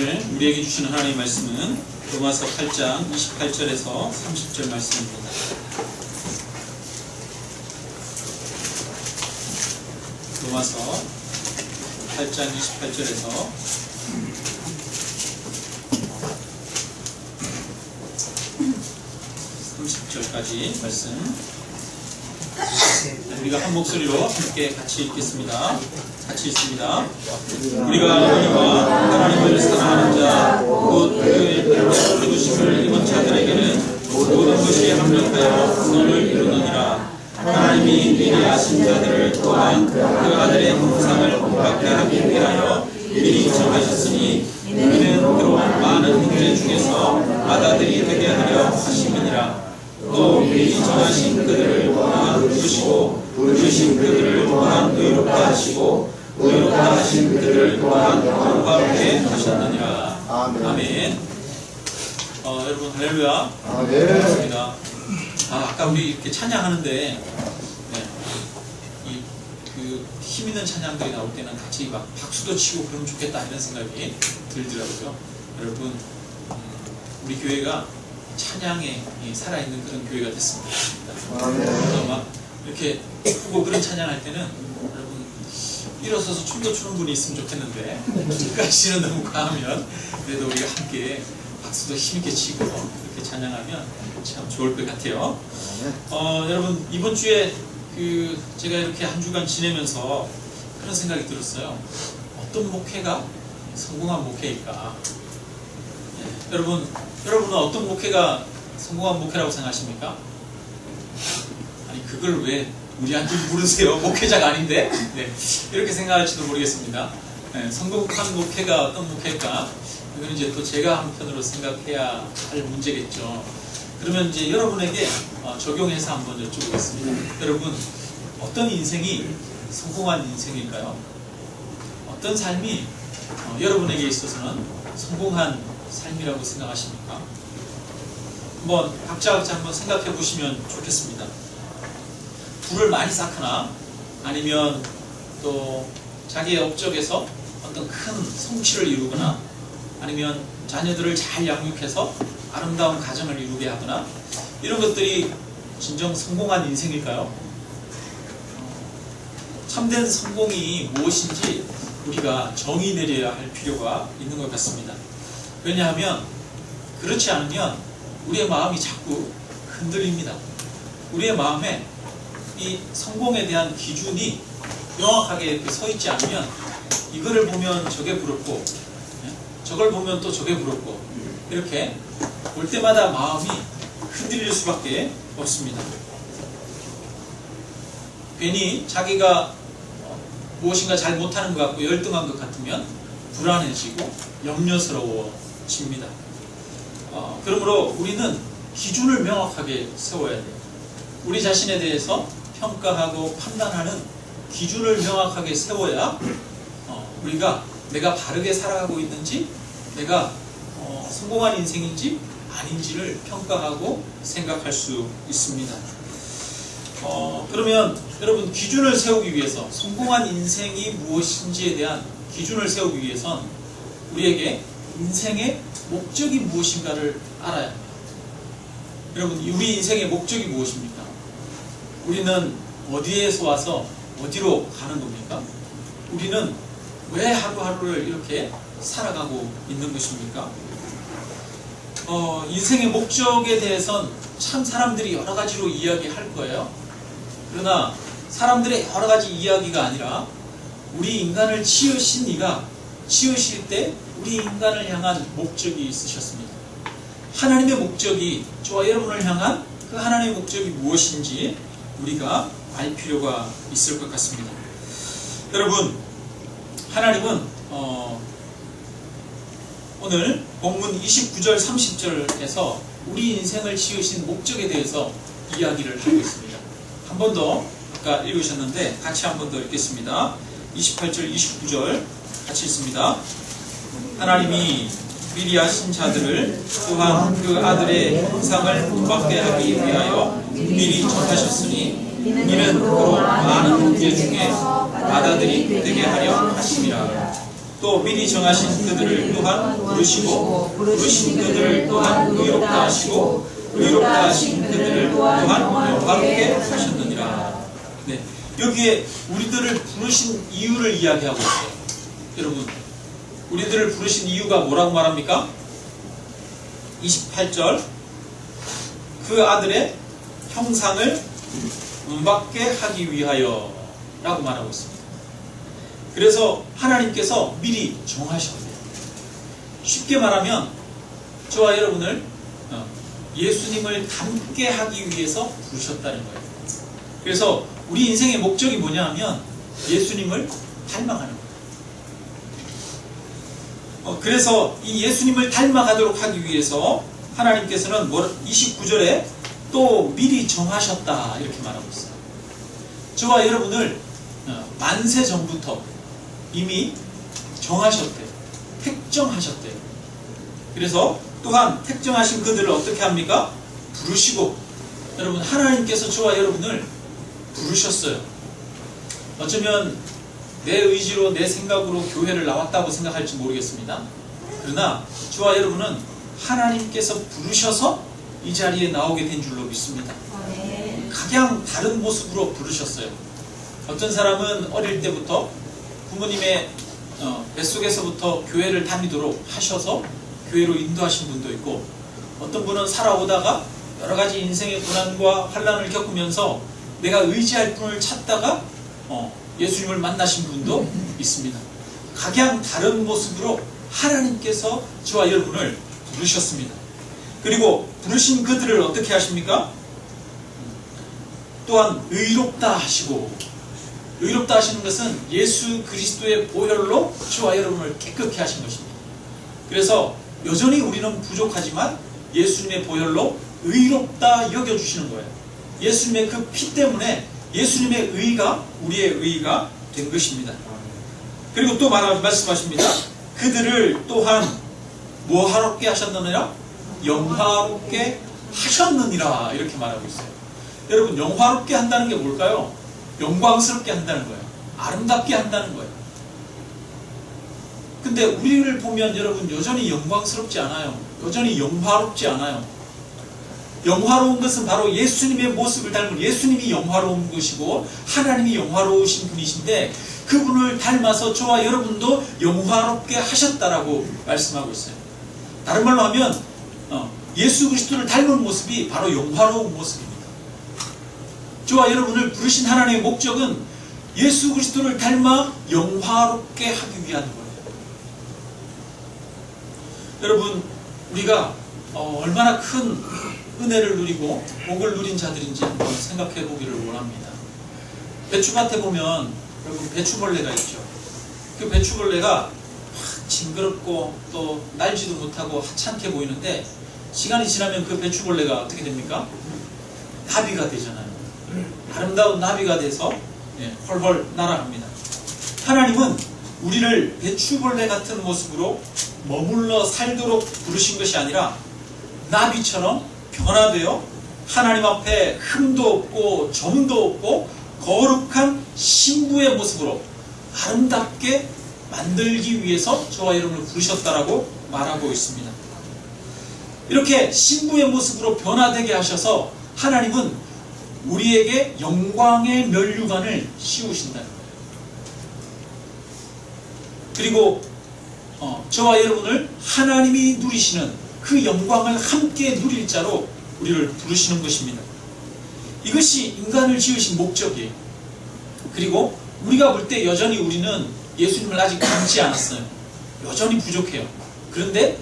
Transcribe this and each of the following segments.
오늘 우리에게 주시는 하나님의 말씀은 로마서 8장 28절에서 30절 말씀입니다. 로마서 8장 28절에서 30절까지 말씀 우리가 한 목소리로 함께 같이 읽겠습니다. 같이 읽습니다. 우리가 하나님과 하나님을 사랑하는 자, 곧 그의 부르심을 입은 자들에게는 모든 것이 합력하여 선을 이루느니라. 하나님이 미리 아신 자들을 또한 그 아들의 형상을 본받게 하기 위하여 미리 정하셨으니 이는 그런 많은 형제 중에서 맏아들이 되게 하려 하심이니라. 또 미리 정하신 그들을 또한 부르시고 부르신 그들을 또한 의롭다 하시고 의롭다 하신 그들을 또한 영광케 하셨느니라. 아멘. 여러분 할렐루야. 반갑습니다. 아까 우리 이렇게 찬양하는데 힘 있는 찬양들이 나올 때는 같이 막 박수도 치고 그러면 좋겠다 이런 생각이 들더라고요. 여러분 우리 교회가 찬양에 살아있는 그런 교회가 됐습니다. 그래서 막 이렇게 예쁘고 그런 찬양할 때는 여러분 일어서서 춤도 추는 분이 있으면 좋겠는데 기까지는 너무 과하면 그래도 우리가 함께 박수도 힘있게 치고 이렇게 찬양하면 참 좋을 것 같아요. 여러분 이번 주에 제가 이렇게 한 주간 지내면서 그런 생각이 들었어요. 어떤 목회가 성공한 목회일까? 여러분은 어떤 목회가 성공한 목회라고 생각하십니까? 아니 그걸 왜 우리한테 물으세요? 목회자가 아닌데? 네, 이렇게 생각할지도 모르겠습니다. 성공한 목회가 어떤 목회일까? 이건 이제 또 제가 한편으로 생각해야 할 문제겠죠. 그러면 이제 여러분에게 적용해서 한번 여쭤보겠습니다. 여러분 어떤 인생이 성공한 인생일까요? 어떤 삶이 여러분에게 있어서는 성공한 삶이라고 생각하십니까? 한번 각자 한번 생각해 보시면 좋겠습니다. 부를 많이 쌓거나 아니면 또 자기의 업적에서 어떤 큰 성취를 이루거나 아니면 자녀들을 잘 양육해서 아름다운 가정을 이루게 하거나 이런 것들이 진정 성공한 인생일까요? 참된 성공이 무엇인지 우리가 정의 내려야 할 필요가 있는 것 같습니다. 왜냐하면 그렇지 않으면 우리의 마음이 자꾸 흔들립니다. 우리의 마음에 이 성공에 대한 기준이 명확하게 이렇게 서 있지 않으면 이거를 보면 저게 부럽고 저걸 보면 또 저게 부럽고 이렇게 볼 때마다 마음이 흔들릴 수밖에 없습니다. 괜히 자기가 무엇인가 잘 못하는 것 같고 열등한 것 같으면 불안해지고 염려스러워집니다. 그러므로 우리는 기준을 명확하게 세워야 돼요. 우리 자신에 대해서 평가하고 판단하는 기준을 명확하게 세워야 우리가 내가 바르게 살아가고 있는지 내가 성공한 인생인지 아닌지를 평가하고 생각할 수 있습니다. 그러면 여러분 기준을 세우기 위해서 성공한 인생이 무엇인지에 대한 기준을 세우기 위해선 우리에게 인생의 목적이 무엇인가를 알아야 합니다. 여러분 우리 인생의 목적이 무엇입니까? 우리는 어디에서 와서 어디로 가는 겁니까? 우리는 왜 하루하루를 이렇게 살아가고 있는 것입니까? 인생의 목적에 대해선 참 사람들이 여러 가지로 이야기할 거예요. 그러나 사람들의 여러 가지 이야기가 아니라 우리 인간을 지으신 이가 지으실 때 우리 인간을 향한 목적이 있으셨습니다. 하나님의 목적이 저와 여러분을 향한 그 하나님의 목적이 무엇인지 우리가 알 필요가 있을 것 같습니다. 여러분 하나님은 오늘 본문 29절 30절에서 우리 인생을 지으신 목적에 대해서 이야기를 하고 있습니다. 한 번 더 아까 읽으셨는데 같이 한 번 더 읽겠습니다. 28절 29절 같이 읽습니다. 하나님이 미리 아신 자들을 또한 그 아들의 형상을 본받게 하기 위하여 미리 정하셨으니 이는 그로 많은 형제 중에 맏아들이 되게 하려 하심이라. 또 또 미리 정하신 그들을 또한 부르시고 부르신 그들을 또한 의롭다 하시고 의롭다 하신 그들을 또한 영화롭게 하셨느니라. 네, 여기에 우리들을 부르신 이유를 이야기하고 있어요. 여러분, 우리들을 부르신 이유가 뭐라고 말합니까? 28절, 그 아들의 형상을 본받게 하기 위하여 라고 말하고 있습니다. 그래서 하나님께서 미리 정하셨대요. 쉽게 말하면 저와 여러분을 예수님을 닮게 하기 위해서 부르셨다는 거예요. 그래서 우리 인생의 목적이 뭐냐 하면 예수님을 닮아가는 거예요. 그래서 이 예수님을 닮아가도록 하기 위해서 하나님께서는 29절에 또 미리 정하셨다 이렇게 말하고 있어요. 저와 여러분을 만세 전부터 이미 정하셨대요. 택정하셨대요. 그래서 또한 택정하신 그들을 어떻게 합니까? 부르시고, 여러분, 하나님께서 저와 여러분을 부르셨어요. 어쩌면 내 의지로 내 생각으로 교회를 나왔다고 생각할지 모르겠습니다. 그러나 저와 여러분은 하나님께서 부르셔서 이 자리에 나오게 된 줄로 믿습니다. 각양 다른 모습으로 부르셨어요. 어떤 사람은 어릴 때부터 부모님의 뱃속에서부터 교회를 다니도록 하셔서 교회로 인도하신 분도 있고, 어떤 분은 살아오다가 여러 가지 인생의 고난과 환난을 겪으면서 내가 의지할 분을 찾다가 예수님을 만나신 분도 있습니다. 각양 다른 모습으로 하나님께서 저와 여러분을 부르셨습니다. 그리고 부르신 그들을 어떻게 하십니까? 또한 의롭다 하시고, 의롭다 하시는 것은 예수 그리스도의 보혈로 저와 여러분을 깨끗게 하신 것입니다. 그래서 여전히 우리는 부족하지만 예수님의 보혈로 의롭다 여겨주시는 거예요. 예수님의 그 피 때문에 예수님의 의가 우리의 의가 된 것입니다. 그리고 또 말씀하십니다. 그들을 또한 뭐하롭게 하셨느니라? 영화롭게 하셨느니라 이렇게 말하고 있어요. 여러분, 영화롭게 한다는 게 뭘까요? 영광스럽게 한다는 거예요. 아름답게 한다는 거예요. 근데 우리를 보면 여러분 여전히 영광스럽지 않아요. 여전히 영화롭지 않아요. 영화로운 것은 바로 예수님의 모습을 닮은 예수님이 영화로운 것이고 하나님이 영화로우신 분이신데 그분을 닮아서 저와 여러분도 영화롭게 하셨다라고 말씀하고 있어요. 다른 말로 하면 예수 그리스도를 닮은 모습이 바로 영화로운 모습입니다. 저와 여러분을 부르신 하나님의 목적은 예수 그리스도를 닮아 영화롭게 하기 위한 거예요. 여러분, 우리가 얼마나 큰 은혜를 누리고 복을 누린 자들인지 한번 생각해 보기를 원합니다. 배추밭에 보면 여러분 배추벌레가 있죠. 그 배추벌레가 징그럽고 또 날지도 못하고 하찮게 보이는데 시간이 지나면 그 배추벌레가 어떻게 됩니까? 나비가 되잖아요. 아름다운 나비가 돼서 헐헐 날아갑니다. 하나님은 우리를 배추벌레 같은 모습으로 머물러 살도록 부르신 것이 아니라 나비처럼 변화되어 하나님 앞에 흠도 없고 점도 없고 거룩한 신부의 모습으로 아름답게 만들기 위해서 저와 여러분을 부르셨다라고 말하고 있습니다. 이렇게 신부의 모습으로 변화되게 하셔서 하나님은 우리에게 영광의 면류관을 씌우신다는 거예요. 그리고 저와 여러분을 하나님이 누리시는 그 영광을 함께 누릴 자로 우리를 부르시는 것입니다. 이것이 인간을 지으신 목적이에요. 그리고 우리가 볼 때 여전히 우리는 예수님을 아직 닮지 않았어요. 여전히 부족해요. 그런데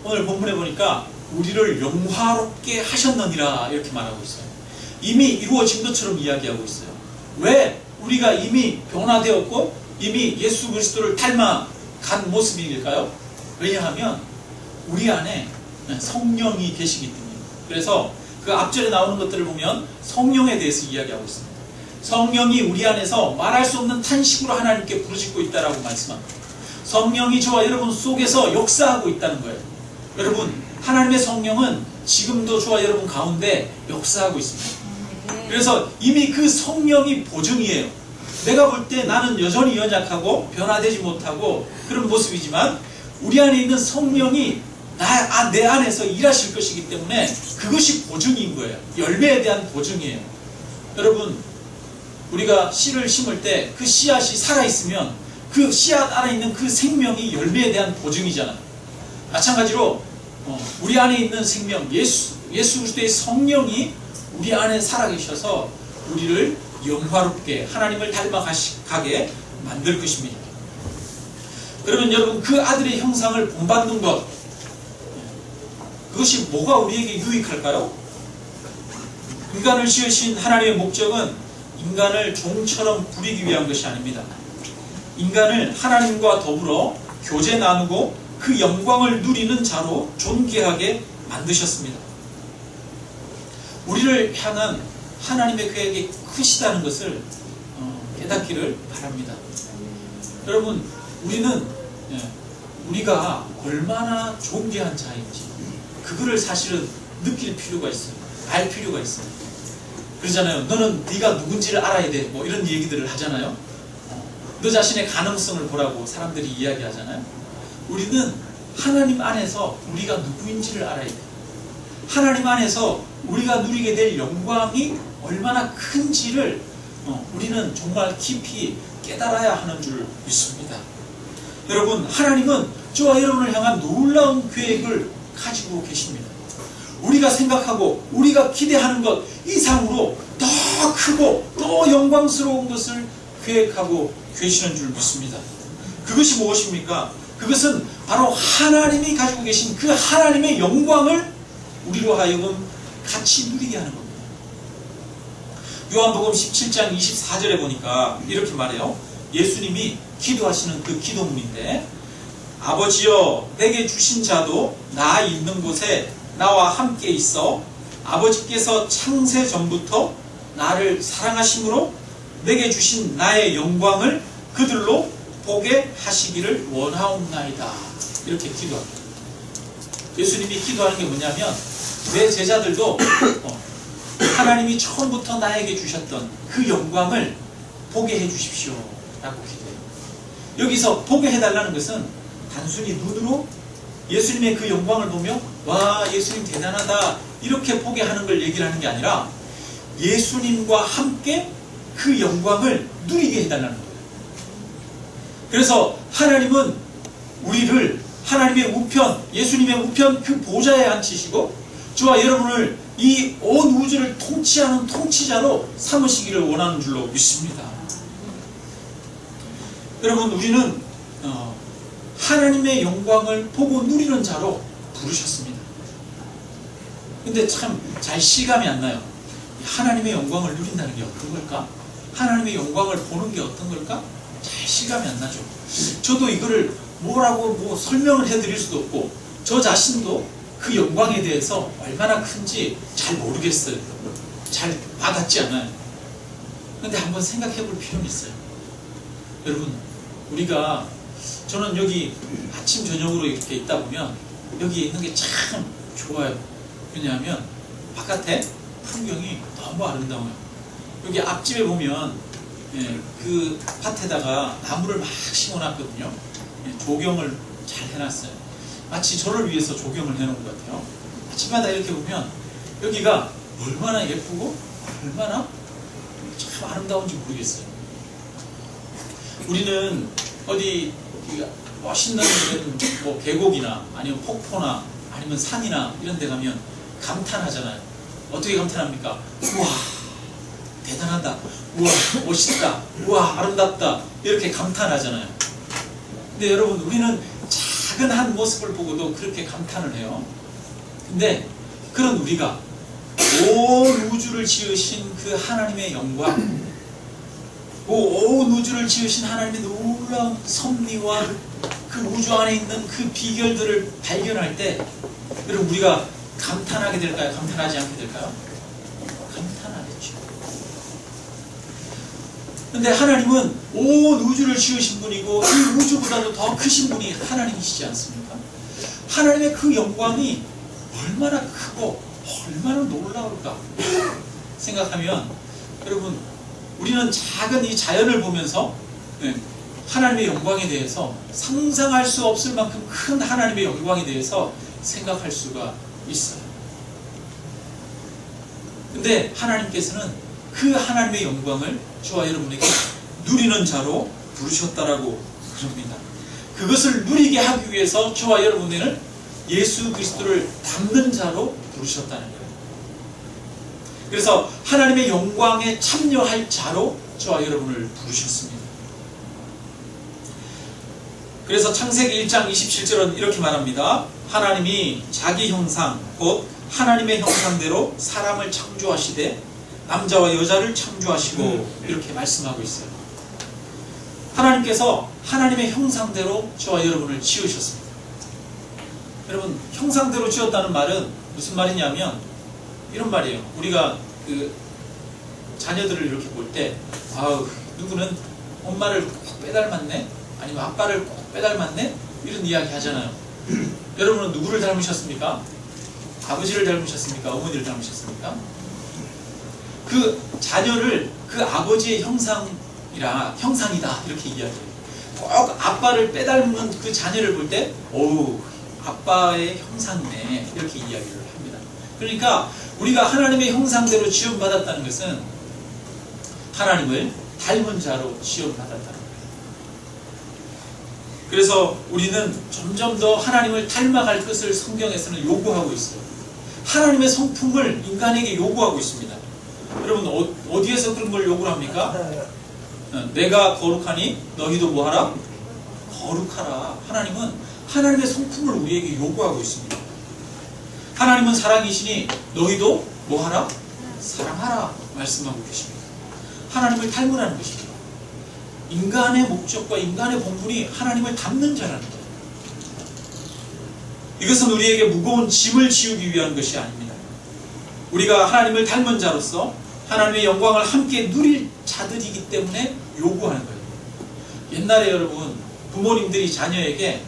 오늘 본문에 보니까 우리를 영화롭게 하셨느니라 이렇게 말하고 있어요. 이미 이루어진 것처럼 이야기하고 있어요. 왜 우리가 이미 변화되었고 이미 예수 그리스도를 닮아간 모습일까요? 왜냐하면 우리 안에 성령이 계시기 때문입니다. 그래서 그 앞절에 나오는 것들을 보면 성령에 대해서 이야기하고 있습니다. 성령이 우리 안에서 말할 수 없는 탄식으로 하나님께 부르짖고 있다라고 말씀합니다. 성령이 저와 여러분 속에서 역사하고 있다는 거예요. 여러분, 하나님의 성령은 지금도 저와 여러분 가운데 역사하고 있습니다. 그래서 이미 그 성령이 보증이에요. 내가 볼 때 나는 여전히 연약하고 변화되지 못하고 그런 모습이지만 우리 안에 있는 성령이 내 안에서 일하실 것이기 때문에 그것이 보증인 거예요. 열매에 대한 보증이에요. 여러분, 우리가 씨를 심을 때 그 씨앗이 살아있으면 그 씨앗 안에 있는 그 생명이 열매에 대한 보증이잖아요. 마찬가지로 우리 안에 있는 생명, 예수 그리스도의 성령이 우리 안에 살아계셔서 우리를 영화롭게 하나님을 닮아가게 만들 것입니다. 그러면 여러분, 그 아들의 형상을 본받는 것, 그것이 뭐가 우리에게 유익할까요? 인간을 지으신 하나님의 목적은 인간을 종처럼 부리기 위한 것이 아닙니다. 인간을 하나님과 더불어 교제 나누고 그 영광을 누리는 자로 존귀하게 만드셨습니다. 우리를 향한 하나님의 계획이 크시다는 것을 깨닫기를 바랍니다. 여러분, 우리가 얼마나 존귀한 자인지 그거를 사실은 느낄 필요가 있어요. 알 필요가 있어요. 그러잖아요. 너는 네가 누군지를 알아야 돼. 뭐 이런 얘기들을 하잖아요. 너 자신의 가능성을 보라고 사람들이 이야기하잖아요. 우리는 하나님 안에서 우리가 누구인지를 알아야 돼. 하나님 안에서 우리가 누리게 될 영광이 얼마나 큰지를 우리는 정말 깊이 깨달아야 하는 줄 믿습니다. 여러분, 하나님은 저와 여러분을 향한 놀라운 계획을 가지고 계십니다. 우리가 생각하고 우리가 기대하는 것 이상으로 더 크고 더 영광스러운 것을 계획하고 계시는 줄 믿습니다. 그것이 무엇입니까? 그것은 바로 하나님이 가지고 계신 그 하나님의 영광을 우리로 하여금 같이 누리게 하는 겁니다. 요한복음 17장 24절에 보니까 이렇게 말해요. 예수님이 기도하시는 그 기도문인데, 아버지여, 내게 주신 자도 나 있는 곳에 나와 함께 있어 아버지께서 창세 전부터 나를 사랑하심으로 내게 주신 나의 영광을 그들로 보게 하시기를 원하옵나이다. 이렇게 기도합니다. 예수님이 기도하는 게 뭐냐면, 내 제자들도 하나님이 처음부터 나에게 주셨던 그 영광을 보게 해주십시오 라고 기도해요. 여기서 보게 해달라는 것은 단순히 눈으로 예수님의 그 영광을 보며 와, 예수님 대단하다 이렇게 보게 하는 걸 얘기를 하는 게 아니라 예수님과 함께 그 영광을 누리게 해달라는 거예요. 그래서 하나님은 우리를 하나님의 우편, 예수님의 우편 그 보좌에 앉히시고 저와 여러분을 이 온 우주를 통치하는 통치자로 삼으시기를 원하는 줄로 믿습니다. 여러분, 우리는 하나님의 영광을 보고 누리는 자로 부르셨습니다. 근데 참 잘 실감이 안 나요. 하나님의 영광을 누린다는 게 어떤 걸까? 하나님의 영광을 보는 게 어떤 걸까? 잘 실감이 안 나죠. 저도 이거를 뭐라고 설명을 해드릴 수도 없고 저 자신도 그 영광에 대해서 얼마나 큰지 잘 모르겠어요. 잘 와닿지 않아요. 근데 한번 생각해 볼 필요는 있어요. 여러분, 저는 여기 아침 저녁으로 이렇게 있다 보면 여기 있는 게 참 좋아요. 왜냐하면 바깥에 풍경이 너무 아름다워요. 여기 앞집에 보면 그 밭에다가 나무를 막 심어놨거든요. 조경을 잘 해놨어요. 마치 저를 위해서 조경을 해놓은 것 같아요. 아침마다 이렇게 보면 여기가 얼마나 예쁘고 얼마나 참 아름다운지 모르겠어요. 우리는 어디 멋있는 뭐 계곡이나 아니면 폭포나 아니면 산이나 이런 데 가면 감탄하잖아요. 어떻게 감탄합니까? 우와, 대단하다. 우와, 멋있다. 우와, 아름답다. 이렇게 감탄하잖아요. 근데 여러분, 우리는 작은 한 모습을 보고도 그렇게 감탄을 해요. 근데 그런 우리가 온 우주를 지으신 그 하나님의 영광, 온 우주를 지으신 하나님의 놀라운 섭리와 그 우주 안에 있는 그 비결들을 발견할 때 여러분, 우리가 감탄하게 될까요? 감탄하지 않게 될까요? 감탄하겠죠. 근데 하나님은 온 우주를 지으신 분이고 이 우주보다도 더 크신 분이 하나님이시지 않습니까? 하나님의 그 영광이 얼마나 크고 얼마나 놀라울까 생각하면 여러분, 우리는 작은 이 자연을 보면서 하나님의 영광에 대해서 상상할 수 없을 만큼 큰 하나님의 영광에 대해서 생각할 수가 있어요. 근데 하나님께서는 그 하나님의 영광을 저와 여러분에게 누리는 자로 부르셨다라고 그럽니다. 그것을 누리게 하기 위해서 저와 여러분을 예수 그리스도를 닮는 자로 부르셨다는 거예요. 그래서 하나님의 영광에 참여할 자로 저와 여러분을 부르셨습니다. 그래서 창세기 1장 27절은 이렇게 말합니다. 하나님이 자기 형상 곧 하나님의 형상대로 사람을 창조하시되 남자와 여자를 창조하시고 이렇게 말씀하고 있어요. 하나님께서 하나님의 형상대로 저와 여러분을 지으셨습니다. 여러분, 형상대로 지었다는 말은 무슨 말이냐면 이런 말이에요. 우리가 그 자녀들을 이렇게 볼 때 아우, 누구는 엄마를 꼭 빼닮았네, 아니면 아빠를 꼭 빼닮았네, 이런 이야기 하잖아요. 여러분은 누구를 닮으셨습니까? 아버지를 닮으셨습니까? 어머니를 닮으셨습니까? 그 자녀를 그 아버지의 형상이다 이렇게 이야기해요. 꼭 아빠를 빼닮은 그 자녀를 볼 때 오우, 아빠의 형상이네, 이렇게 이야기를 합니다. 그러니까 우리가 하나님의 형상대로 지음받았다는 것은 하나님을 닮은 자로 지음받았다는 거예요. 그래서 우리는 점점 더 하나님을 닮아갈 것을 성경에서는 요구하고 있어요. 하나님의 성품을 인간에게 요구하고 있습니다. 여러분, 어디에서 그런 걸 요구를 합니까? 내가 거룩하니 너희도 뭐하라? 거룩하라. 하나님은 하나님의 성품을 우리에게 요구하고 있습니다. 하나님은 사랑이시니 너희도 뭐하라? 사랑하라 말씀하고 계십니다. 하나님을 닮으라는 것입니다. 인간의 목적과 인간의 본분이 하나님을 닮는 자라는 거예요. 이것은 우리에게 무거운 짐을 지우기 위한 것이 아닙니다. 우리가 하나님을 닮은 자로서 하나님의 영광을 함께 누릴 자들이기 때문에 요구하는 거예요. 옛날에 여러분, 부모님들이 자녀에게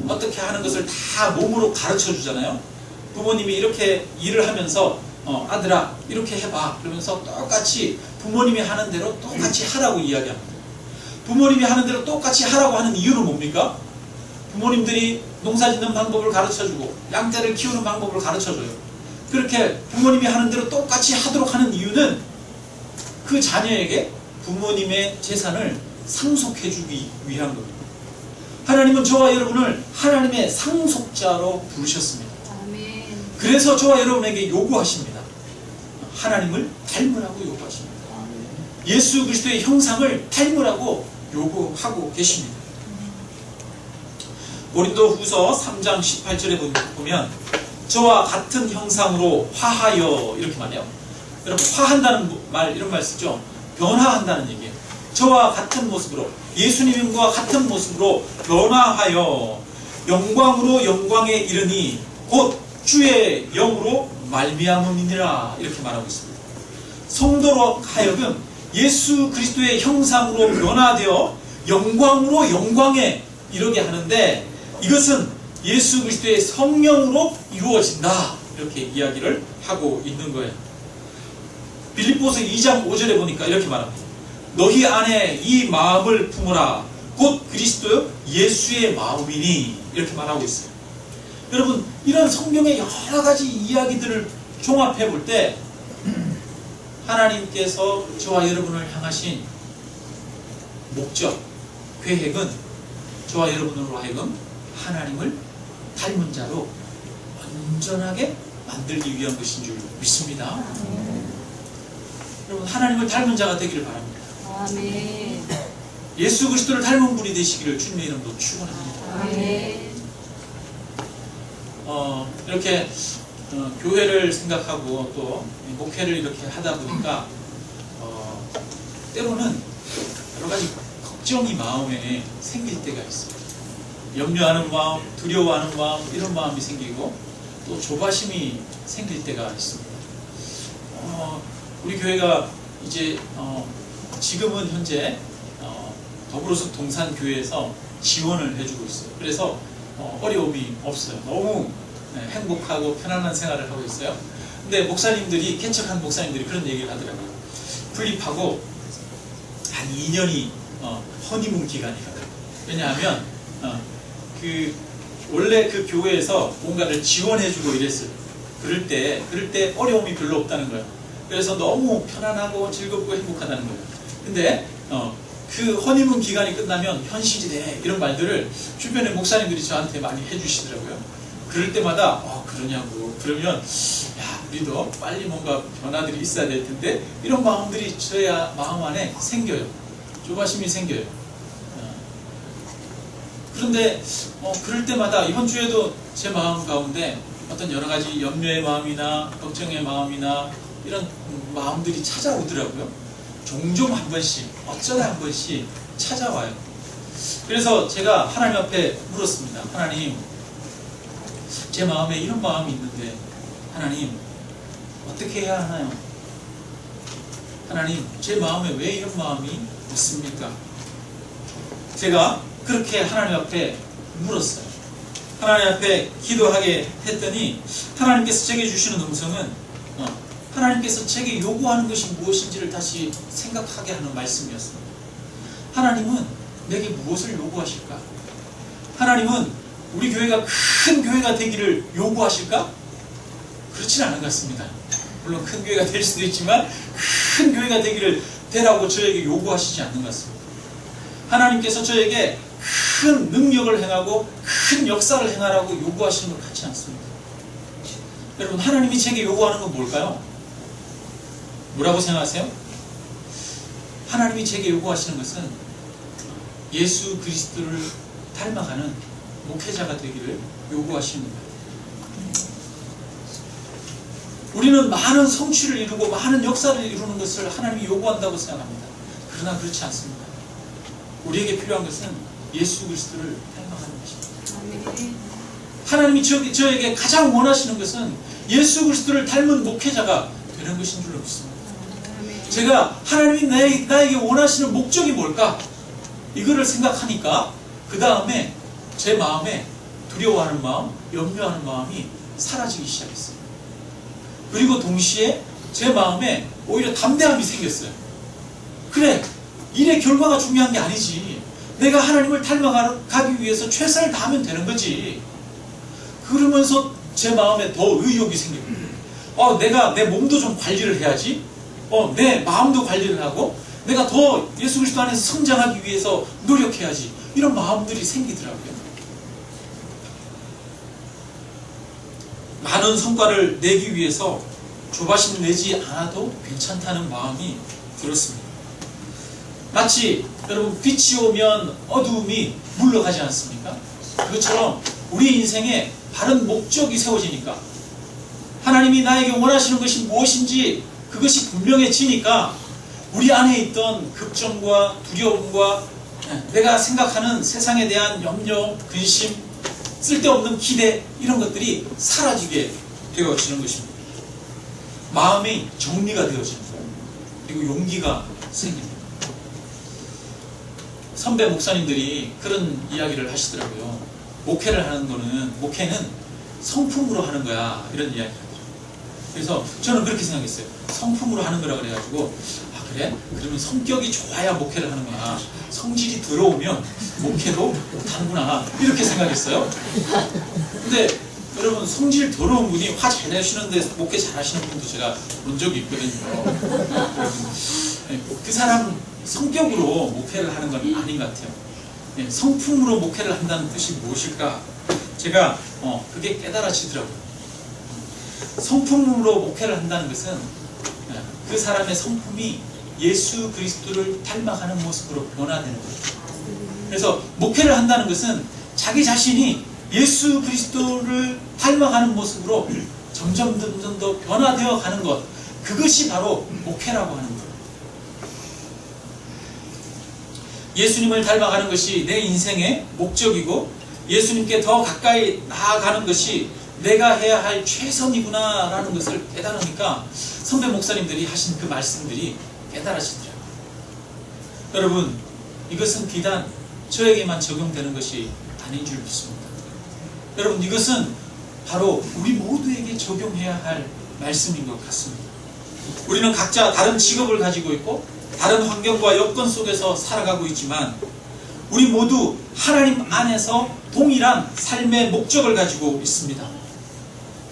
어떻게 하는 것을 다 몸으로 가르쳐 주잖아요. 부모님이 이렇게 일을 하면서 아들아 이렇게 해봐 그러면서 똑같이 부모님이 하는 대로 똑같이 하라고 이야기합니다. 부모님이 하는 대로 똑같이 하라고 하는 이유는 뭡니까? 부모님들이 농사 짓는 방법을 가르쳐주고 양떼를 키우는 방법을 가르쳐줘요. 그렇게 부모님이 하는 대로 똑같이 하도록 하는 이유는 그 자녀에게 부모님의 재산을 상속해주기 위한 겁니다. 하나님은 저와 여러분을 하나님의 상속자로 부르셨습니다. 아멘. 그래서 저와 여러분에게 요구하십니다. 하나님을 닮으라고 요구하십니다. 예수 그리스도의 형상을 닮으라고 요구하고 계십니다. 고린도후서 3장 18절에 보면 저와 같은 형상으로 화하여 이렇게 말해요. 여러분, 화한다는 말, 이런 말 쓰죠. 변화한다는 얘기예요. 저와 같은 모습으로, 예수님과 같은 모습으로 변화하여 영광으로 영광에 이르니 곧 주의 영으로 말미암음이니라 이렇게 말하고 있습니다. 성도로 하여금 예수 그리스도의 형상으로 변화되어 영광으로 영광에 이르게 하는데 이것은 예수 그리스도의 성령으로 이루어진다 이렇게 이야기를 하고 있는 거예요. 빌립보서 2장 5절에 보니까 이렇게 말합니다. 너희 안에 이 마음을 품으라 곧 그리스도 예수의 마음이니 이렇게 말하고 있어요. 여러분, 이런 성경의 여러 가지 이야기들을 종합해 볼 때 하나님께서 저와 여러분을 향하신 목적, 계획은 저와 여러분으로 하여금 하나님을 닮은 자로 온전하게 만들기 위한 것인 줄 믿습니다. 여러분, 하나님을 닮은 자가 되기를 바랍니다. 아멘. 예수 그리스도를 닮은 분이 되시기를 주님의 이름으로 축원합니다. 아멘. 이렇게 교회를 생각하고 또 목회를 이렇게 하다 보니까 때로는 여러 가지 걱정이 마음에 생길 때가 있어요. 염려하는 마음, 두려워하는 마음, 이런 마음이 생기고 또 조바심이 생길 때가 있습니다. 우리 교회가 이제 지금은 현재 더불어서 동산교회에서 지원을 해주고 있어요. 그래서 어려움이 없어요. 너무 행복하고 편안한 생활을 하고 있어요. 근데 목사님들이, 개척한 목사님들이 그런 얘기를 하더라고요. 풀립하고 한 2년이 허니문 기간이거든. 왜냐하면 원래 그 교회에서 뭔가를 지원해주고 이랬어요. 그럴 때 어려움이 별로 없다는 거예요. 그래서 너무 편안하고 즐겁고 행복하다는 거예요. 근데 그 허니문 기간이 끝나면 현실이네 이런 말들을 주변의 목사님들이 저한테 많이 해주시더라고요. 그럴 때마다 그러냐고. 그러면 야, 우리도 빨리 뭔가 변화들이 있어야 될 텐데 이런 마음들이 저의 마음 안에 생겨요. 조바심이 생겨요. 그런데 그럴 때마다 이번 주에도 제 마음 가운데 어떤 여러 가지 염려의 마음이나 걱정의 마음이나 이런 마음들이 찾아오더라고요. 종종 한 번씩, 어쩌다 한 번씩 찾아와요. 그래서 제가 하나님 앞에 물었습니다. 하나님, 제 마음에 이런 마음이 있는데 하나님, 어떻게 해야 하나요? 하나님, 제 마음에 왜 이런 마음이 있습니까? 제가 그렇게 하나님 앞에 물었어요. 하나님 앞에 기도하게 했더니 하나님께서 제게 주시는 음성은 하나님께서 제게 요구하는 것이 무엇인지를 다시 생각하게 하는 말씀이었습니다. 하나님은 내게 무엇을 요구하실까? 하나님은 우리 교회가 큰 교회가 되기를 요구하실까? 그렇진 않은 것 같습니다. 물론 큰 교회가 될 수도 있지만 큰 교회가 되라고 저에게 요구하시지 않는 것 같습니다. 하나님께서 저에게 큰 능력을 행하고 큰 역사를 행하라고 요구하시는 것 같지 않습니다. 여러분, 하나님이 제게 요구하는 건 뭘까요? 뭐라고 생각하세요? 하나님이 제게 요구하시는 것은 예수 그리스도를 닮아가는 목회자가 되기를 요구하시는 거예요. 우리는 많은 성취를 이루고 많은 역사를 이루는 것을 하나님이 요구한다고 생각합니다. 그러나 그렇지 않습니다. 우리에게 필요한 것은 예수 그리스도를 닮아가는 것입니다. 하나님이 저에게 가장 원하시는 것은 예수 그리스도를 닮은 목회자가 되는 것인 줄로 믿습니다. 제가 하나님이 나에게 원하시는 목적이 뭘까? 이거를 생각하니까 그 다음에 제 마음에 두려워하는 마음, 염려하는 마음이 사라지기 시작했어요. 그리고 동시에 제 마음에 오히려 담대함이 생겼어요. 그래, 일의 결과가 중요한 게 아니지. 내가 하나님을 닮아가기 위해서 최선을 다하면 되는 거지. 그러면서 제 마음에 더 의욕이 생깁니다. 내가 내 몸도 좀 관리를 해야지. 내 마음도 관리를 하고 내가 더 예수 그리스도 안에서 성장하기 위해서 노력해야지. 이런 마음들이 생기더라고요. 많은 성과를 내기 위해서 조바심 내지 않아도 괜찮다는 마음이 들었습니다. 마치 여러분, 빛이 오면 어두움이 물러가지 않습니까? 그것처럼 우리 인생에 바른 목적이 세워지니까, 하나님이 나에게 원하시는 것이 무엇인지 그것이 분명해지니까 우리 안에 있던 걱정과 두려움과 내가 생각하는 세상에 대한 염려, 근심, 쓸데없는 기대, 이런 것들이 사라지게 되어지는 것입니다. 마음이 정리가 되어지는 거예요. 그리고 용기가 생깁니다. 선배 목사님들이 그런 이야기를 하시더라고요. 목회는 성품으로 하는 거야, 이런 이야기를 하죠. 그래서 저는 그렇게 생각했어요. 성품으로 하는 거라 그래가지고, 그래? 그러면 성격이 좋아야 목회를 하는구나. 성질이 더러우면 목회도 못하는구나. 이렇게 생각했어요. 근데 여러분, 성질 더러운 분이 화 잘 내시는데 목회 잘 하시는 분도 제가 본 적이 있거든요. 그 사람 성격으로 목회를 하는 건 아닌 것 같아요. 성품으로 목회를 한다는 뜻이 무엇일까? 제가 그게 깨달아지더라고요. 성품으로 목회를 한다는 것은 그 사람의 성품이 예수 그리스도를 닮아가는 모습으로 변화되는 거예요. 그래서 목회를 한다는 것은 자기 자신이 예수 그리스도를 닮아가는 모습으로 점점 더 변화되어 가는 것, 그것이 바로 목회라고 하는 거예요. 예수님을 닮아가는 것이 내 인생의 목적이고 예수님께 더 가까이 나아가는 것이 내가 해야 할 최선이구나 라는 것을 깨달으니까 선배 목사님들이 하신 그 말씀들이 깨달아지더라고요. 여러분, 이것은 비단 저에게만 적용되는 것이 아닌 줄 믿습니다. 여러분, 이것은 바로 우리 모두에게 적용해야 할 말씀인 것 같습니다. 우리는 각자 다른 직업을 가지고 있고 다른 환경과 여건 속에서 살아가고 있지만 우리 모두 하나님 안에서 동일한 삶의 목적을 가지고 있습니다.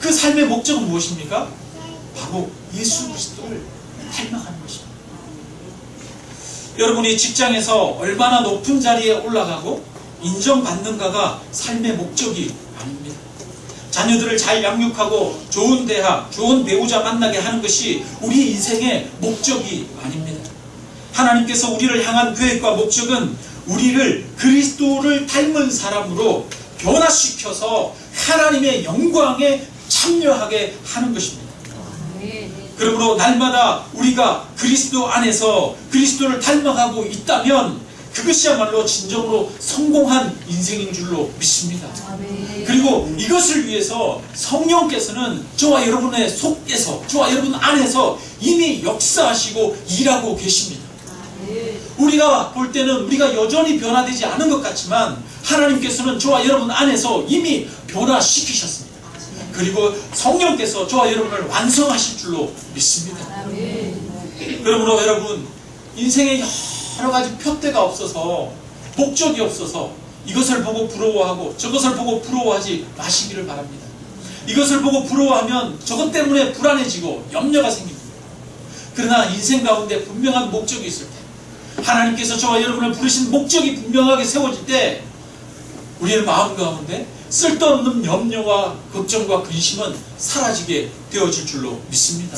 그 삶의 목적은 무엇입니까? 바로 예수 그리스도를 닮아가는 것입니다. 여러분이 직장에서 얼마나 높은 자리에 올라가고 인정받는가가 삶의 목적이 아닙니다. 자녀들을 잘 양육하고 좋은 대학, 좋은 배우자 만나게 하는 것이 우리 인생의 목적이 아닙니다. 하나님께서 우리를 향한 계획과 목적은 우리를 그리스도를 닮은 사람으로 변화시켜서 하나님의 영광에 참여하게 하는 것입니다. 그러므로 날마다 우리가 그리스도 안에서 그리스도를 닮아가고 있다면 그것이야말로 진정으로 성공한 인생인 줄로 믿습니다. 그리고 이것을 위해서 성령께서는 저와 여러분의 속에서, 저와 여러분 안에서 이미 역사하시고 일하고 계십니다. 우리가 볼 때는 우리가 여전히 변화되지 않은 것 같지만 하나님께서는 저와 여러분 안에서 이미 변화시키셨습니다. 그리고 성령께서 저와 여러분을 완성하실 줄로 믿습니다. 그러므로 여러분, 인생에 여러 가지 표대가 없어서, 목적이 없어서 이것을 보고 부러워하고 저것을 보고 부러워하지 마시기를 바랍니다. 이것을 보고 부러워하면 저것 때문에 불안해지고 염려가 생깁니다. 그러나 인생 가운데 분명한 목적이 있을 때, 하나님께서 저와 여러분을 부르신 목적이 분명하게 세워질 때 우리의 마음 가운데 쓸데없는 염려와 걱정과 근심은 사라지게 되어질 줄로 믿습니다.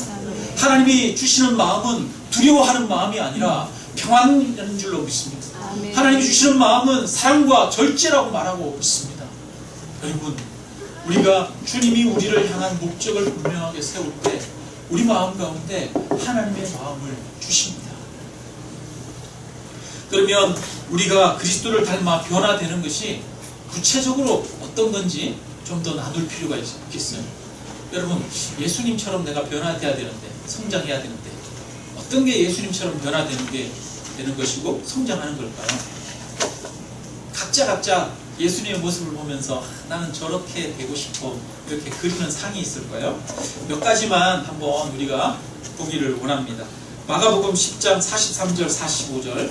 하나님이 주시는 마음은 두려워하는 마음이 아니라 평안인 줄로 믿습니다. 하나님이 주시는 마음은 사랑과 절제라고 말하고 있습니다. 여러분, 우리가 주님이 우리를 향한 목적을 분명하게 세울 때 우리 마음 가운데 하나님의 마음을 주십니다. 그러면 우리가 그리스도를 닮아 변화되는 것이 구체적으로 어떤 건지 좀 더 나눌 필요가 있겠어요. 여러분, 예수님처럼 내가 변화돼야 되는데, 성장해야 되는데 어떤 게 예수님처럼 되는 것이고 성장하는 걸까요? 각자 예수님의 모습을 보면서 나는 저렇게 되고 싶어 이렇게 그리는 상이 있을 거예요. 몇 가지만 한번 우리가 보기를 원합니다. 마가복음 10장 43절 45절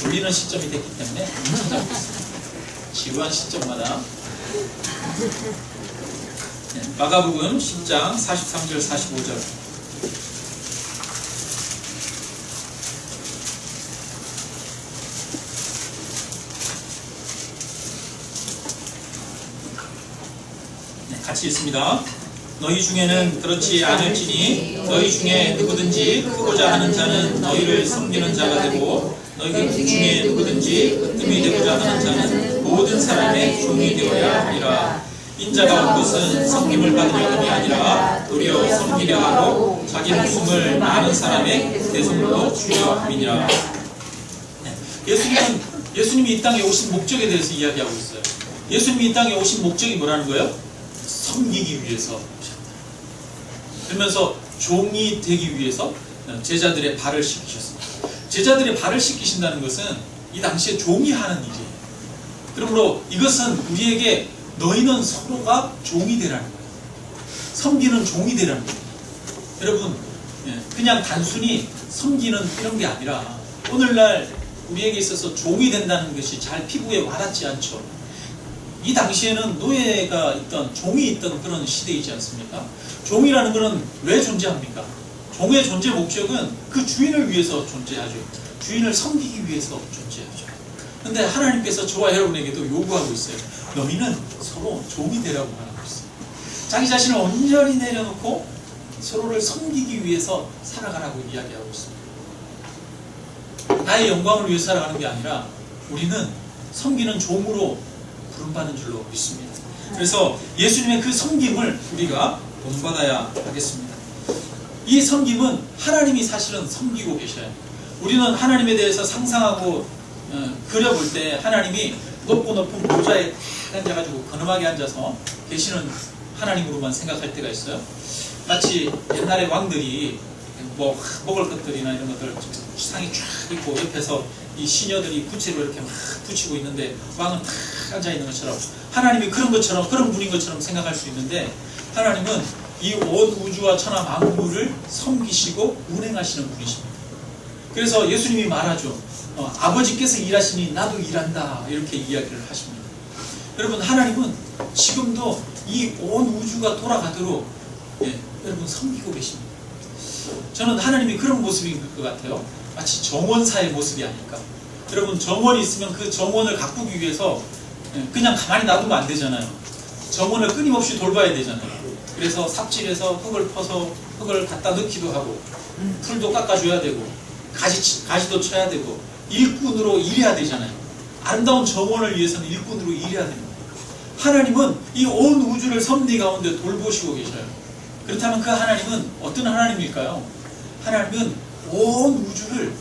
올리는 시점이 됐기 때문에 찾아보겠습니다. 지루한 시점마다 마가복음 10장 43절 45절 같이 읽습니다. 너희 중에는 그렇지 않을지니 너희 중에 누구든지 크고자 하는 자는 너희를 섬기는 자가 되고 너희 중에 누구든지 으뜸이 되고자 하는 자는 모든 사람의 종이 되어야 하리라. 인자가 온 것은 섬김을 받으려함이 아니라 도리어 섬기려 하고 자기 목숨을 많은 사람의 대속으로 주려 함이니라. 예수님이 이 땅에 오신 목적에 대해서 이야기하고 있어요. 예수님이 이 땅에 오신 목적이 뭐라는 거예요? 섬기기 위해서 오셨다. 그러면서 종이 되기 위해서 제자들의 발을 씻기셨습니다. 제자들의 발을 씻기신다는 것은 이 당시에 종이 하는 일이에요. 그러므로 이것은 우리에게 너희는 서로가 종이 되라는 거예요. 섬기는 종이 되라는 거예요. 여러분, 그냥 단순히 섬기는 이런 게 아니라 오늘날 우리에게 있어서 종이 된다는 것이 잘 피부에 와닿지 않죠. 이 당시에는 노예가 있던, 종이 있던 그런 시대이지 않습니까? 종이라는 것은 왜 존재합니까? 종의 존재 목적은 그 주인을 위해서 존재하죠. 주인을 섬기기 위해서 존재하죠. 그런데 하나님께서 저와 여러분에게도 요구하고 있어요. 너희는 서로 종이 되라고 말하고 있어요. 자기 자신을 온전히 내려놓고 서로를 섬기기 위해서 살아가라고 이야기하고 있습니다. 나의 영광을 위해서 살아가는 게 아니라 우리는 섬기는 종으로 부름받는 줄로 믿습니다. 그래서 예수님의 그 섬김을 우리가 본받아야 하겠습니다. 이 섬김은 하나님이 사실은 섬기고 계셔요. 우리는 하나님에 대해서 상상하고 그려볼 때 하나님이 높고 높은 보좌에 딱 앉아가지고 근엄하게 앉아서 계시는 하나님으로만 생각할 때가 있어요. 마치 옛날의 왕들이 뭐 먹을 것들이나 이런 것들 상이 쫙 있고 옆에서 이 시녀들이 부채로 이렇게 막 붙이고 있는데 왕은 탁 앉아 있는 것처럼 하나님이 그런 것처럼 그런 분인 것처럼 생각할 수 있는데 하나님은 이 온 우주와 천하 만물을 섬기시고 운행하시는 분이십니다. 그래서 예수님이 말하죠. 아버지께서 일하시니 나도 일한다. 이렇게 이야기를 하십니다. 여러분, 하나님은 지금도 이 온 우주가 돌아가도록 여러분 섬기고 계십니다. 저는 하나님이 그런 모습인 것 같아요. 마치 정원사의 모습이 아닐까. 여러분, 정원이 있으면 그 정원을 가꾸기 위해서 그냥 가만히 놔두면 안 되잖아요. 정원을 끊임없이 돌봐야 되잖아요. 그래서 삽질해서 흙을 퍼서 흙을 갖다 넣기도 하고, 풀도 깎아줘야 되고, 가지도 쳐야 되고, 일꾼으로 일해야 되잖아요. 아름다운 정원을 위해서는 일꾼으로 일해야 됩니다. 하나님은 이 온 우주를 섭리 가운데 돌보시고 계셔요. 그렇다면 그 하나님은 어떤 하나님일까요? 하나님은 온 우주를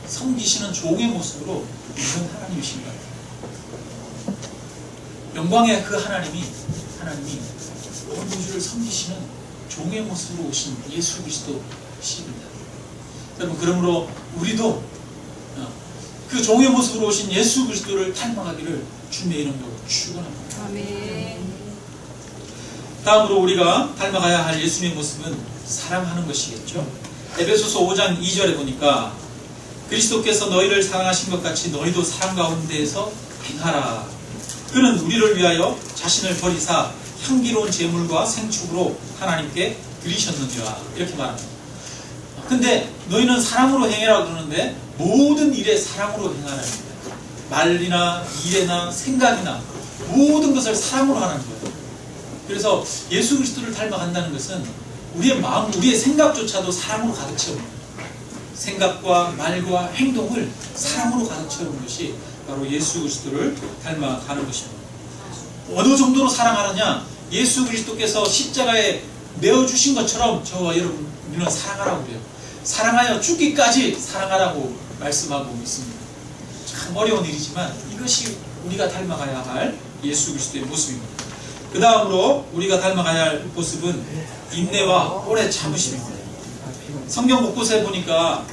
섬기시는 종의 모습으로 있는 하나님이신 거예요. 영광의 그 하나님이 온 우주를 섬기시는 종의 모습으로 오신 예수 그리스도십니다. 여러분, 그러므로 우리도 그 종의 모습으로 오신 예수 그리스도를 닮아가기를 주님의 이름으로 축원합니다. 아멘. 다음으로 우리가 닮아가야 할 예수님의 모습은 사랑하는 것이겠죠. 에베소서 5장 2절에 보니까 그리스도께서 너희를 사랑하신 것 같이 너희도 사랑 가운데에서 행하라. 그는 우리를 위하여 자신을 버리사 향기로운 제물과 생축으로 하나님께 드리셨느니라. 이렇게 말합니다. 근데 너희는 사랑으로 행해라 그러는데 모든 일에 사랑으로 행하라는 거예요. 말이나 일이나 생각이나 모든 것을 사랑으로 하는 거예요. 그래서 예수 그리스도를 닮아간다는 것은 우리의 마음, 우리의 생각조차도 사랑으로 가득 채우는 거예요. 생각과 말과 행동을 사랑으로 가득 채우는 것이 바로 예수 그리스도를 닮아가는 것입니다. 어느 정도로 사랑하느냐? 예수 그리스도께서 십자가에 내어주신 것처럼 저와 여러분 우리는 사랑하라고 그래요. 사랑하여 죽기까지 사랑하라고 말씀하고 있습니다. 참 어려운 일이지만 이것이 우리가 닮아가야 할 예수 그리스도의 모습입니다. 그 다음으로 우리가 닮아가야 할 모습은 인내와 오래 참으심입니다. 성경 곳곳에 보니까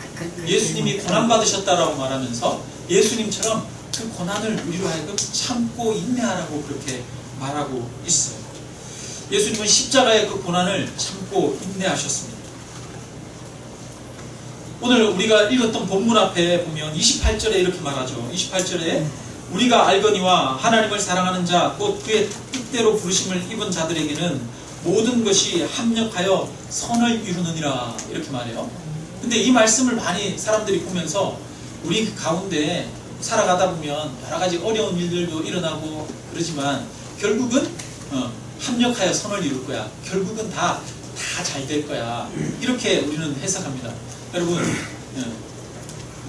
예수님이 고난받으셨다라고 말하면서 예수님처럼 그 고난을 우리로 하여금 참고 인내하라고 그렇게 말하고 있어요. 예수님은 십자가의 그 고난을 참고 인내하셨습니다. 오늘 우리가 읽었던 본문 앞에 보면 28절에 이렇게 말하죠. 28절에 우리가 알거니와 하나님을 사랑하는 자 곧 그의 뜻대로 부르심을 입은 자들에게는 모든 것이 합력하여 선을 이루느니라. 이렇게 말해요. 근데 이 말씀을 많이 사람들이 보면서 우리 가운데 살아가다 보면 여러 가지 어려운 일들도 일어나고 그러지만 결국은 합력하여 선을 이룰 거야. 결국은 다 잘 될 거야. 이렇게 우리는 해석합니다. 여러분,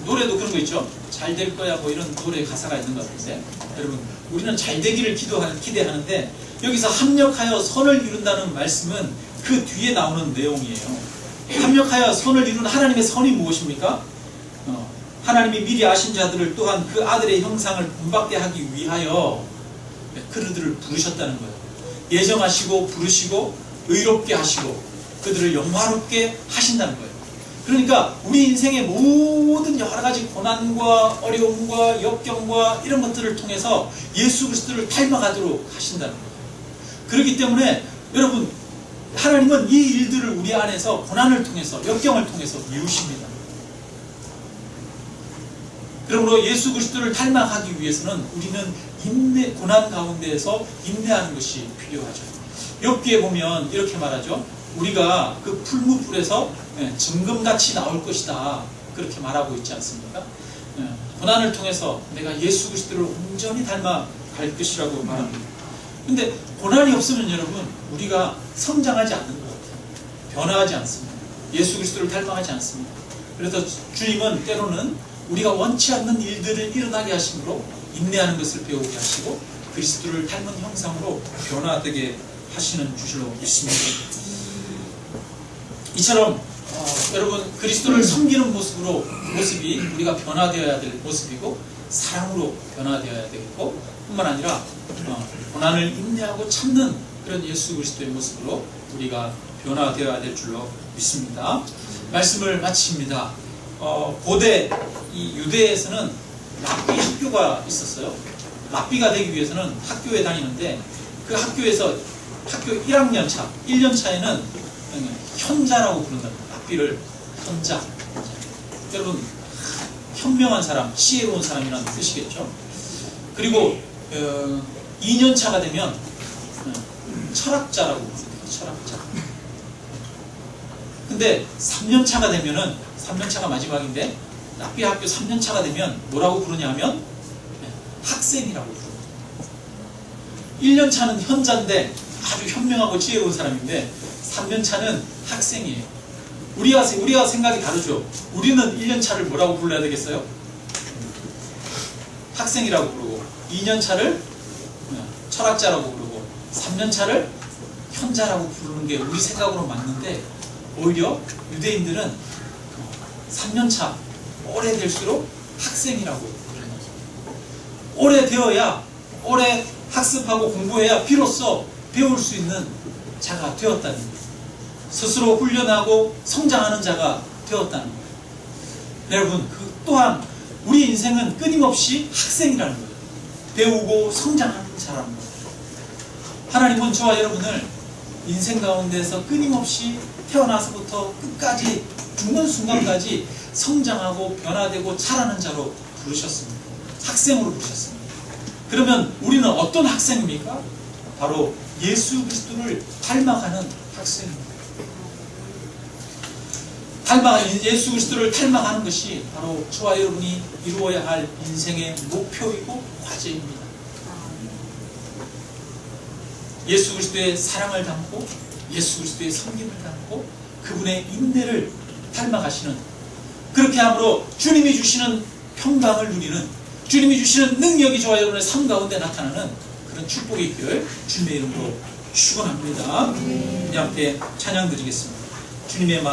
노래도 그런 거 있죠? 잘 될 거야 뭐 이런 노래 가사가 있는 것 같은데, 여러분, 우리는 잘 되기를 기대하는데 여기서 합력하여 선을 이룬다는 말씀은 그 뒤에 나오는 내용이에요. 합력하여 선을 이룬 하나님의 선이 무엇입니까? 하나님이 미리 아신 자들을 또한 그 아들의 형상을 본받게 하기 위하여 그들을 부르셨다는 거예요. 예정하시고 부르시고 의롭게 하시고 그들을 영화롭게 하신다는 거예요. 그러니까 우리 인생의 모든 여러 가지 고난과 어려움과 역경과 이런 것들을 통해서 예수 그리스도를 닮아가도록 하신다는 거예요. 그렇기 때문에 여러분, 하나님은 이 일들을 우리 안에서 고난을 통해서 역경을 통해서 이루십니다. 그러므로 예수 그리스도를 닮아가기 위해서는 우리는 고난 가운데에서 인내하는 것이 필요하죠. 욥기에 보면 이렇게 말하죠. 우리가 그 풀무불에서 증금같이 나올 것이다. 그렇게 말하고 있지 않습니까? 고난을 통해서 내가 예수 그리스도를 온전히 닮아갈 것이라고 말합니다. 근데 고난이 없으면 여러분, 우리가 성장하지 않는 것 같아요. 변화하지 않습니다. 예수 그리스도를 닮아가지 않습니다. 그래서 주님은 때로는 우리가 원치 않는 일들을 일어나게 하심으로 인내하는 것을 배우게 하시고 그리스도를 닮은 형상으로 변화되게 하시는 주실로 믿습니다. 이처럼 여러분, 그리스도를 섬기는 모습이 우리가 변화되어야 될 모습이고 사랑으로 변화되어야 되겠고, 뿐만 아니라 고난을 인내하고 참는 그런 예수 그리스도의 모습으로 우리가 변화되어야 될 줄로 믿습니다. 말씀을 마칩니다. 고대 이 유대에서는 랍비 학교가 있었어요. 랍비가 되기 위해서는 학교에 다니는데 그 학교에서 학교 1학년 차, 1년 차에는 현자라고 부른답니다. 랍비를 현자. 여러분 현명한 사람, 지혜로운 사람이라는 뜻이겠죠. 그리고 2년 차가 되면 철학자라고 부릅니다. 철학자. 근데 3년 차가 되면은 3년 차가 마지막인데 락비 학교 3년 차가 되면 뭐라고 부르냐면 학생이라고 부릅니다. 1년 차는 현자인데 아주 현명하고 지혜로운 사람인데 3년 차는 학생이에요. 우리가 생각이 다르죠. 우리는 1년 차를 뭐라고 불러야 되겠어요? 학생이라고 부르고 2년 차를 철학자라고 부르고 3년 차를 현자라고 부르는 게 우리 생각으로 맞는데 오히려 유대인들은 3년 차 오래될수록 학생이라고 부르는 거죠. 오래되어야 오래 학습하고 공부해야 비로소 배울 수 있는 자가 되었다는 거예요. 스스로 훈련하고 성장하는 자가 되었다는 거예요. 여러분, 그 또한 우리 인생은 끊임없이 학생이라는 거예요. 배우고 성장하는 자라는 거예요. 하나님은 저와 여러분을 인생 가운데서 끊임없이 태어나서부터 끝까지 죽는 순간까지 성장하고 변화되고 자라는 자로 부르셨습니다. 학생으로 부르셨습니다. 그러면 우리는 어떤 학생입니까? 바로 예수 그리스도를 닮아가는 학생입니다. 예수 그리스도를 닮아가는 것이 바로 저와 여러분이 이루어야 할 인생의 목표이고 과제입니다. 예수 그리스도의 사랑을 담고 예수 그리스도의 섬김을 담고 그분의 인내를 닮아가시는, 그렇게 함으로 주님이 주시는 평강을 누리는, 주님이 주시는 능력이 저와 여러분의 삶 가운데 나타나는 그런 축복이 있기를 주님의 이름으로 축원합니다. 우리 함께 찬양 드리겠습니다. 주님의 마음